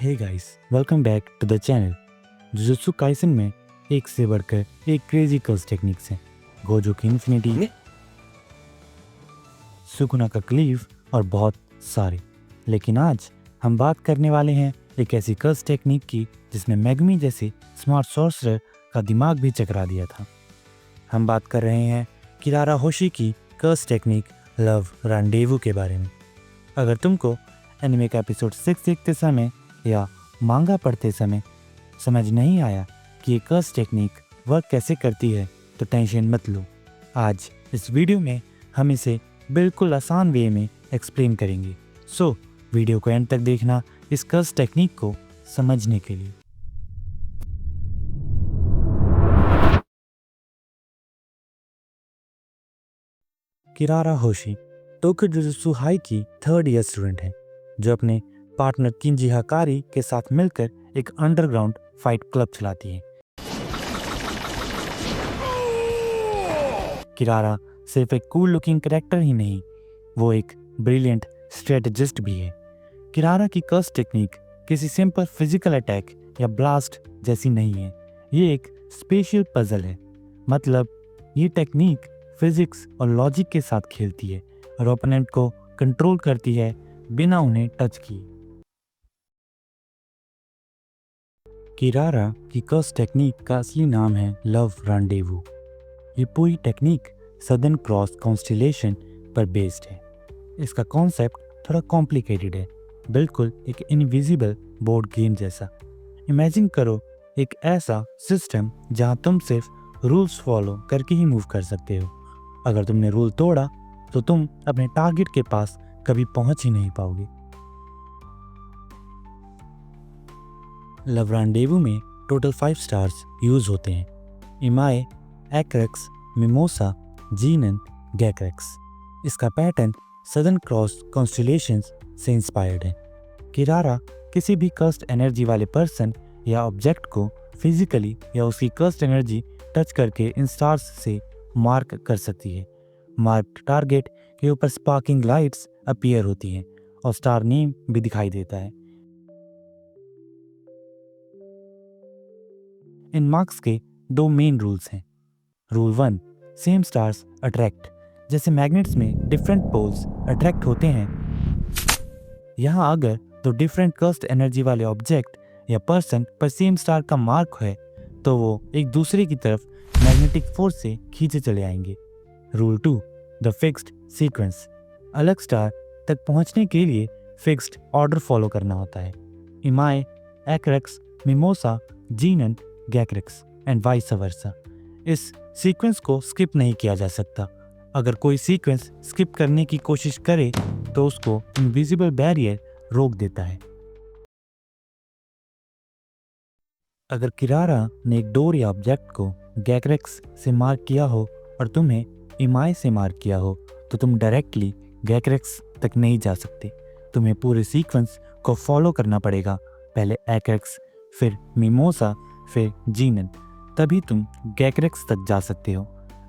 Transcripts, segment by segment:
Hey guys, welcome back to the channel. Jujutsu Kaisen में एक से बढ़कर एक क्रेजी कर्स टेक्निक्स हैं। गोजो की इन्फिनिटी, सुकुना का क्लीव और बहुत सारे। लेकिन आज हम बात करने वाले हैं एक ऐसी कर्स टेक्निक की जिसने मेगुमी जैसे स्मार्ट सॉर्सरर का दिमाग भी चकरा दिया था। हम बात कर रहे हैं किरारा होशी की कर्स टेक्निक लव रांडेवू के बारे में। अगर तुमको एनिमे का एपिसोड 6 देखते समय या मांगा पढ़ते समय समझ नहीं आया कि ये कर्स टेक्निक वर्क कैसे करती है तो टेंशन मत लो। आज इस वीडियो में हम इसे बिल्कुल आसान वे में एक्सप्लेन करेंगे। सो वीडियो को एंड तक देखना इस कर्स टेक्निक को समझने के लिए। किरारा होशी टोक्यो जुजुत्सु हाई की 3rd ईयर स्टूडेंट है जो अपने पार्टनर किंजी हकारी के साथ मिलकर एक अंडरग्राउंड फाइट क्लब चलाती है। किरारा सिर्फ एक कूल लुकिंग कैरेक्टर ही नहीं, वो एक ब्रिलियंट स्ट्रेटेजिस्ट भी है। किरारा की कर्स टेक्निक किसी सिंपल फिजिकल अटैक या ब्लास्ट जैसी नहीं है, ये एक स्पेशल पजल है। मतलब ये टेक्निक फिजिक्स और लॉजिक के साथ खेलती है और ओपोनेंट को कंट्रोल करती है बिना उन्हें टच किए। किरारा की कर्स टेक्निक का असली नाम है लव रांडेवू। ये पूरी टेक्निक सदर्न क्रॉस कॉन्स्टेलेशन पर बेस्ड है। इसका कॉन्सेप्ट थोड़ा कॉम्प्लिकेटेड है, बिल्कुल एक इनविजिबल बोर्ड गेम जैसा। इमेजिन करो एक ऐसा सिस्टम जहां तुम सिर्फ रूल्स फॉलो करके ही मूव कर सकते हो। अगर तुमने रूल तोड़ा तो तुम अपने टारगेट के पास कभी पहुंच ही नहीं पाओगे। लव रांडेवू में टोटल 5 स्टार्स यूज होते हैं: इमाए, एक्रेक्स, मिमोसा, जीनन, गैक्रेक्स। इसका पैटर्न सदर्न क्रॉस कॉन्स्टेलेशंस से इंस्पायर्ड है। किरारा किसी भी कर्स्ड एनर्जी वाले पर्सन या ऑब्जेक्ट को फिजिकली या उसकी कर्स्ड एनर्जी टच करके इन स्टार्स से मार्क कर सकती है। मार्क टारगेट के ऊपर स्पार्किंग लाइट्स अपीयर होती हैं और स्टार नेम भी दिखाई देता है। इन मार्क्स के 2 मेन रूल्स हैं। Rule 1, same stars attract. जैसे मैग्नेट्स में डिफरेंट पोल्स अट्रैक्ट होते हैं, यहाँ अगर 2 डिफरेंट कर्स्ड एनर्जी वाले ऑब्जेक्ट या पर्सन पर सेम स्टार का मार्क है तो वो एक दूसरे की तरफ मैग्नेटिक फोर्स से खींचे चले आएंगे। Rule 2, the fixed sequence. अलग स्टार तक पहुंचने के लिए फिक्स्ड ऑर्डर फॉलो करना होता है: इमाए, एक्रेक्स, मिमोसा, जीनन, गैक्रेक्स एंड वाइस वर्सा। इस सीक्वेंस को स्किप नहीं किया जा सकता। अगर कोई सीक्वेंस स्किप करने की कोशिश करे तो उसको इनविजिबल बैरियर रोक देता है। अगर किरारा ने एक डोर या ऑब्जेक्ट को गैक्रेक्स से मार्क किया हो और तुम्हें इमाए से मार्क किया हो तो तुम डायरेक्टली गैक्रेक्स तक नहीं जा सकते। तुम्हें पूरे सीक्वेंस को फॉलो करना पड़ेगा, पहले एक्रेक्स, फिर मिमोसा, फिर जीनन, तभी तुम गैक्रेक्स तक जा सकते हो।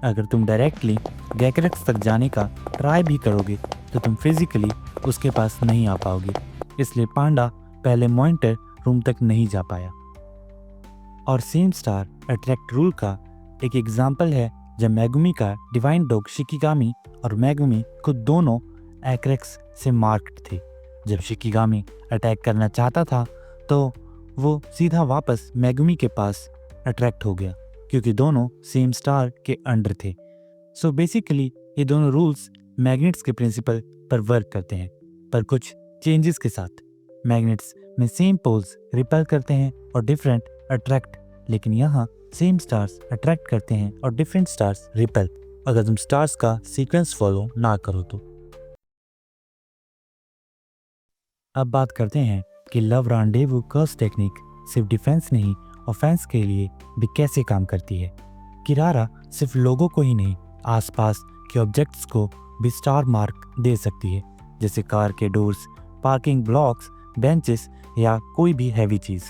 अगर तुम डायरेक्टली गैक्रेक्स तक जाने का ट्राई भी करोगे तो तुम फिजिकली उसके पास नहीं आ पाओगे। इसलिए पांडा पहले मॉनिटर रूम तक नहीं जा पाया। और सेम स्टार अट्रैक्ट रूल का एक एग्जाम्पल है जब मेगुमी का डिवाइन डॉग शिकिगामी और मेगुमी खुद दोनों एक्रेक्स से मार्क्ड थे। जब शिकिगामी अटैक करना चाहता था तो वो सीधा वापस मेगुमी के पास अट्रैक्ट हो गया क्योंकि दोनों सेम स्टार के अंडर थे। सो बेसिकली ये दोनों रूल्स मैग्नेट्स के प्रिंसिपल पर वर्क करते हैं, पर कुछ चेंजेस के साथ। मैग्नेट्स में सेम पोल्स रिपेल करते हैं और डिफरेंट अट्रैक्ट, लेकिन यहाँ सेम स्टार्स अट्रैक्ट करते हैं और डिफरेंट स्टार्स रिपेल, अगर तुम स्टार्स का सीक्वेंस फॉलो ना करो तो। अब बात करते हैं कि लव रांडेवू कर्स टेक्निक सिर्फ डिफेंस नहीं ऑफेंस के लिए भी कैसे काम करती है। किरारा सिर्फ लोगों को ही नहीं, आसपास के ऑब्जेक्ट्स को भी स्टार मार्क दे सकती है, जैसे कार के डोर्स, पार्किंग ब्लॉक्स, बेंचेस या कोई भी हैवी चीज़।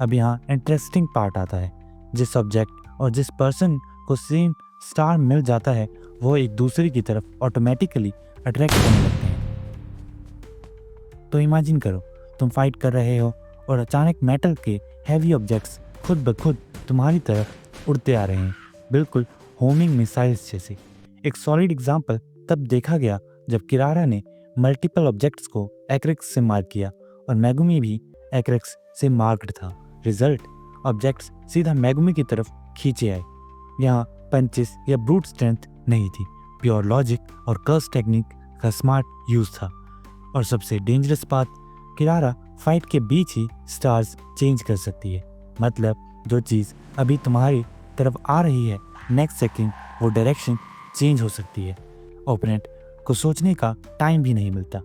अब यहाँ इंटरेस्टिंग पार्ट आता है, जिस ऑब्जेक्ट और जिस पर्सन को सेम स्टार मिल जाता है वो एक दूसरे की तरफ ऑटोमेटिकली अट्रैक्ट करने लगते हैं। तो इमेजिन करो तुम फाइट कर रहे हो और अचानक मेटल के हैवी ऑब्जेक्ट्स खुद ब खुद तुम्हारी तरफ उड़ते आ रहे हैं, बिल्कुल होमिंग मिसाइल्स जैसे। एक सॉलिड एग्जाम्पल तब देखा गया जब किरारा ने मल्टीपल ऑब्जेक्ट्स को एक्रिक्स से मार किया और मैगुमी भी एक्रिक्स से मार्क्ड था। रिजल्ट, ऑब्जेक्ट्स सीधा मैगुमी की तरफ खींचे आए। यहाँ पंचेस या ब्रूट स्ट्रेंथ नहीं थी, प्योर लॉजिक और कर्स टेक्निक का स्मार्ट यूज था। और सबसे डेंजरस बात, किरारा फाइट के बीच ही स्टार्स चेंज कर सकती है। मतलब जो चीज़ अभी तुम्हारी तरफ आ रही है, नेक्स्ट सेकंड वो डायरेक्शन चेंज हो सकती है। ओपोनेंट को सोचने का टाइम भी नहीं मिलता,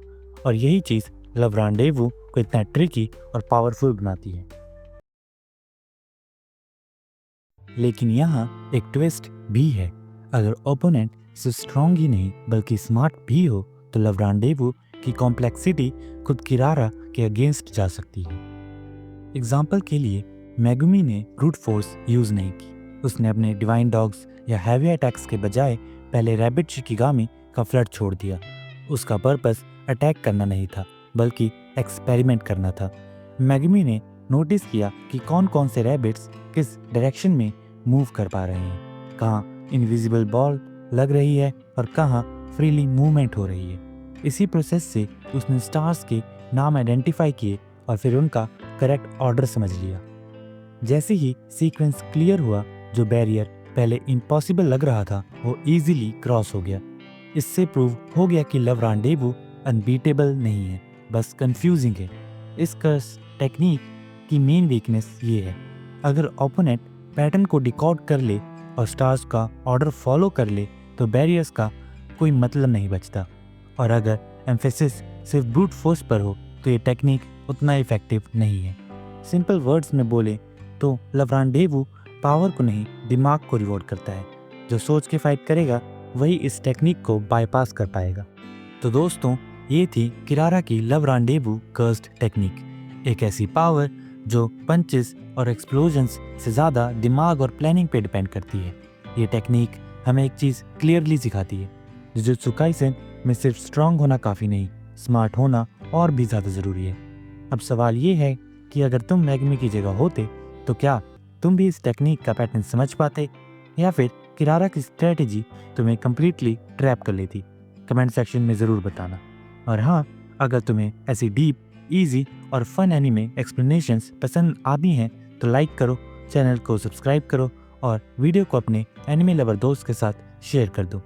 और यही चीज़ लव रांडेवू को इतना ट्रिकी और पावरफुल बनाती है। लेकिन यहाँ एक ट्विस्ट भी है। अगर ओपोनेंट सिर्फ स्ट्रॉन्ग ही नहीं बल्कि स्मार्ट भी हो तो लव रांडेवू की कॉम्प्लेक्सिटी खुद किरारा के अगेंस्ट जा सकती है। एग्जाम्पल के लिए, मैगुमी ने ब्रूट फोर्स यूज नहीं की। उसने अपने डिवाइन डॉग्स या हैवी अटैक्स के बजाय पहले रैबिट शिकिगामी का फ्लड छोड़ दिया। उसका पर्पस अटैक करना नहीं था बल्कि एक्सपेरिमेंट करना था। मैगुमी ने नोटिस किया कि कौन कौन से रैबिट्स किस डायरेक्शन में मूव कर पा रहे हैं, कहाँ इनविजिबल बॉल लग रही है और कहाँ फ्रीली मूवमेंट हो रही है। इसी प्रोसेस से उसने स्टार्स के नाम आइडेंटिफाई किए और फिर उनका करेक्ट ऑर्डर समझ लिया। जैसे ही सीक्वेंस क्लियर हुआ, जो बैरियर पहले इम्पॉसिबल लग रहा था वो इजीली क्रॉस हो गया। इससे प्रूव हो गया कि लव रांडेवू अनबीटेबल नहीं है, बस कंफ्यूजिंग है। इस कर्स टेक्निक की मेन वीकनेस ये है, अगर ओपोनेंट पैटर्न को डिकोड कर ले और स्टार्स का ऑर्डर फॉलो कर ले तो बैरियर्स का कोई मतलब नहीं बचता। और अगर एम्फेसिस सिर्फ ब्रूट फोर्स पर हो तो ये टेक्निक उतना इफेक्टिव नहीं है। सिंपल वर्ड्स में बोले तो लव रांडेवू पावर को नहीं, दिमाग को रिवॉर्ड करता है। जो सोच के फाइट करेगा वही इस टेक्निक को बाईपास कर पाएगा। तो दोस्तों, ये थी किरारा की लव रांडेवू कर्स्ड टेक्निक, एक ऐसी पावर जो पंचेस और एक्सप्लोजन्स से ज़्यादा दिमाग और प्लानिंग पे डिपेंड करती है। ये टेक्निक हमें एक चीज़ क्लियरली सिखाती है, जुजुत्सु काइसेन में सिर्फ स्ट्रांग होना काफ़ी नहीं, स्मार्ट होना और भी ज़्यादा ज़रूरी है। अब सवाल ये है कि अगर तुम मैगमी की जगह होते तो क्या तुम भी इस टेक्निक का पैटर्न समझ पाते, या फिर किरारा की स्ट्रेटेजी तुम्हें कम्प्लीटली ट्रैप कर लेती? कमेंट सेक्शन में ज़रूर बताना। और हाँ, अगर तुम्हें ऐसी डीप, इजी और फन एनीमे एक्सप्लेनेशंस पसंद आती हैं तो लाइक करो, चैनल को सब्सक्राइब करो और वीडियो को अपने एनीमे लवर दोस्त के साथ शेयर कर दो।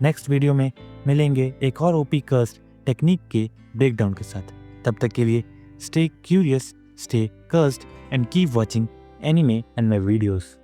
नेक्स्ट वीडियो में मिलेंगे एक और ओपी कर्स्ड टेक्निक के ब्रेकडाउन के साथ। तब तक के लिए stay curious, stay cursed and keep watching anime and my videos.